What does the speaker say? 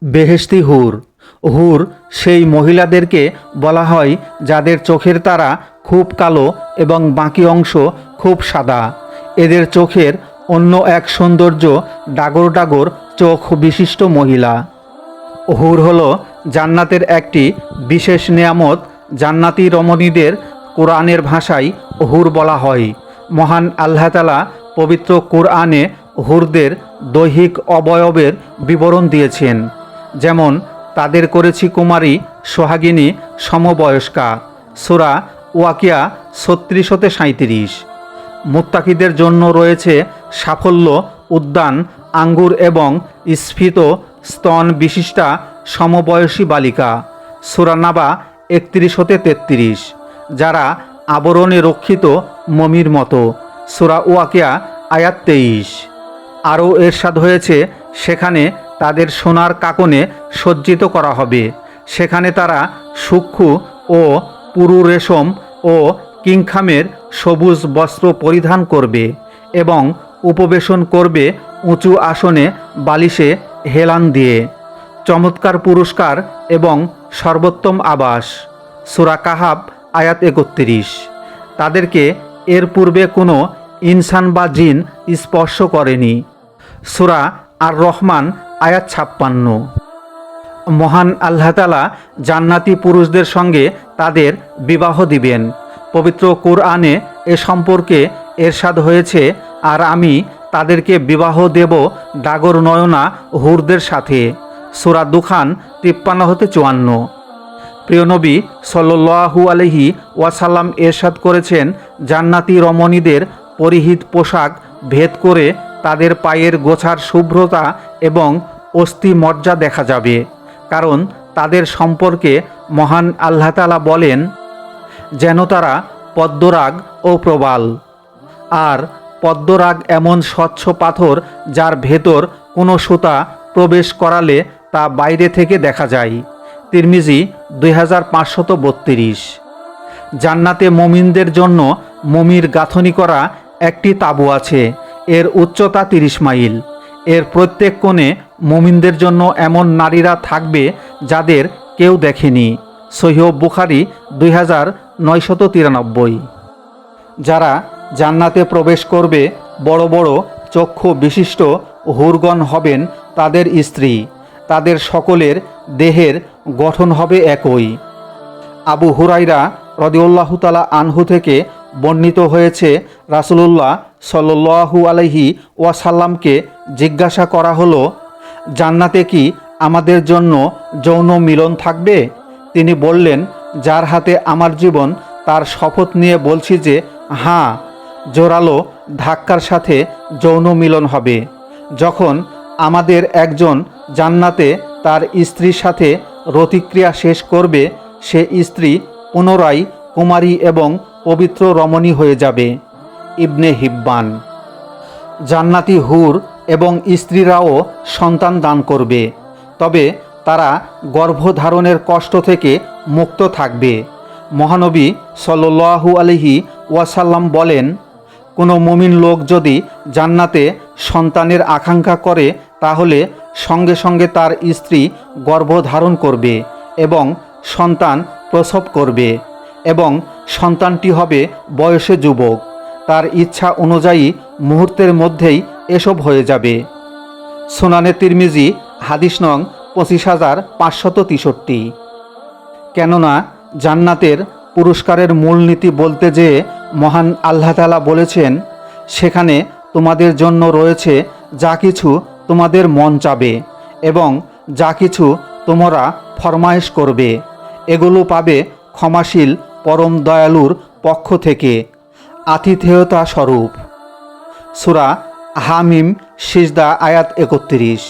বেহেশতি হুর। হুর সেই মহিলাদেরকে বলা হয় যাদের চোখের তারা খুব কালো এবং বাকি অংশ খুব সাদা। এদের চোখের অন্য এক সৌন্দর্য ডাগর ডাগর চোখ বিশিষ্ট মহিলা। হুর হলো জান্নাতের একটি বিশেষ নেয়ামত। জান্নাতি রমণীদের কোরআনের ভাষায় হুর বলা হয়। মহান আল্লাহ তাআলা পবিত্র কোরআনে হুরদের দৈহিক অবয়বের বিবরণ দিয়েছেন, যেমন তাদের করেছি কুমারী, সোহাগিনী, সমবয়স্কা। সূরা ওয়াকিয়া 36-37। মুত্তাকিদের জন্য রয়েছে সাফল্য, উদ্যান, আঙ্গুর এবং স্ফীত স্তন বিশিষ্টা সমবয়সী বালিকা। সূরা নাবা 31-33। যারা আবরণে রক্ষিত মমির মতো। সূরা ওয়াকিয়া আয়াত 23। আরও এরশাদ হয়েছে, সেখানে তাদের সোনার কাকনে সজ্জিত করা হবে। সেখানে তারা সূক্ষ্ম ও পুরু রেশম ও কিংখামের সবুজ বস্ত্র পরিধান করবে এবং উপবেশন করবে উঁচু আসনে বালিশে হেলান দিয়ে। চমৎকার পুরস্কার এবং সর্বোত্তম আবাস। সূরা কাহাব আয়াত 31। তাদেরকে এর পূর্বে কোনো ইনসান বা জিন স্পর্শ করেনি। সূরা আর রহমান আয়াত 56। মহান আল্লাহ তাআলা জান্নাতি পুরুষদের সঙ্গে তাদের বিবাহ দিবেন। পবিত্র কোরআনে এ সম্পর্কে এরশাদ হয়েছে, আর আমি তাদেরকে বিবাহ দেব ডাগর নয়না হুরদের সাথে। সূরা দুখান 53-54। প্রিয় নবী সাল্লাল্লাহু আলাইহি ওয়াসাল্লাম এরশাদ করেছেন, জান্নাতি রমণীদের পরিহিত পোশাক ভেদ করে তাদের পায়ের গোছার শুভ্রতা এবং অস্থি মজ্জা দেখা যাবে, কারণ তাদের সম্পর্কে মহান আল্লাহ তাআলা বলেন, যেন তারা পদ্মরাগ ও প্রবাল। আর পদ্মরাগ এমন স্বচ্ছ পাথর যার ভেতর কোনো সুতা প্রবেশ করালে তা বাইরে থেকে দেখা যায়। তিরমিজি 2532। জান্নাতে মুমিনদের জন্য মমির গাঁথনি করা একটি তাঁবু আছে। এর উচ্চতা 30 মাইল। এর প্রত্যেক কোণে মুমিনদের জন্য এমন নারীরা থাকবে যাদের কেউ দেখেনি। সহিহ বুখারী 2993। যারা জান্নাতে প্রবেশ করবে বড় বড় চক্ষু বিশিষ্ট হুরগণ হবেন তাদের স্ত্রী। তাদের সকলের দেহের গঠন হবে একই। আবু হুরাইরা রাদিয়াল্লাহু তাআলা আনহু থেকে বর্ণিত হয়েছে, রাসূলুল্লাহ সাল্লাল্লাহু আলাইহি ওয়াসাল্লামকে জিজ্ঞাসা করা হলো, জান্নাতে কি আমাদের জন্য যৌন মিলন থাকবে? তিনি বললেন, যার হাতে আমার জীবন তার শপথ নিয়ে বলছি যে হ্যাঁ, জোরালো ধাক্কার সাথে যৌন মিলন হবে। যখন আমাদের একজন জান্নাতে তার স্ত্রীর সাথে রতিক্রিয়া শেষ করবে, সে স্ত্রী পুনরায় কুমারী এবং পবিত্র রমণী হয়ে যাবে। ইবনে হিব্বান। জান্নাতি হুর এবং স্ত্রীরাও সন্তান দান করবে, তবে তারা গর্ভধারণের কষ্ট থেকে মুক্ত থাকবে। মহানবী সাল্লাল্লাহু আলাইহি ওয়াসাল্লাম বলেন, কোনো মুমিন লোক যদি জান্নাতে সন্তানের আকাঙ্ক্ষা করে, তাহলে সঙ্গে সঙ্গে তার স্ত্রী গর্ভধারণ করবে এবং সন্তান প্রসব করবে, এবং সন্তানটি হবে বয়সে যুবক। তার ইচ্ছা অনুযায়ী মুহূর্তের মধ্যেই এসব হয়ে যাবে। সুনানে তিরমিজি হাদিস নং 25563। কেননা জান্নাতের পুরস্কারের মূলনীতি বলতে যে মহান আল্লাহ তাআলা বলেছেন, সেখানে তোমাদের জন্য রয়েছে যা কিছু তোমাদের মন চাবে এবং যা কিছু তোমরা ফরমায়েশ করবে, এগুলো পাবে ক্ষমাশীল পরম দয়ালুর পক্ষ থেকে আতিথেয়তা স্বরূপ। সূরা হামিম সিজদা আয়াত 31।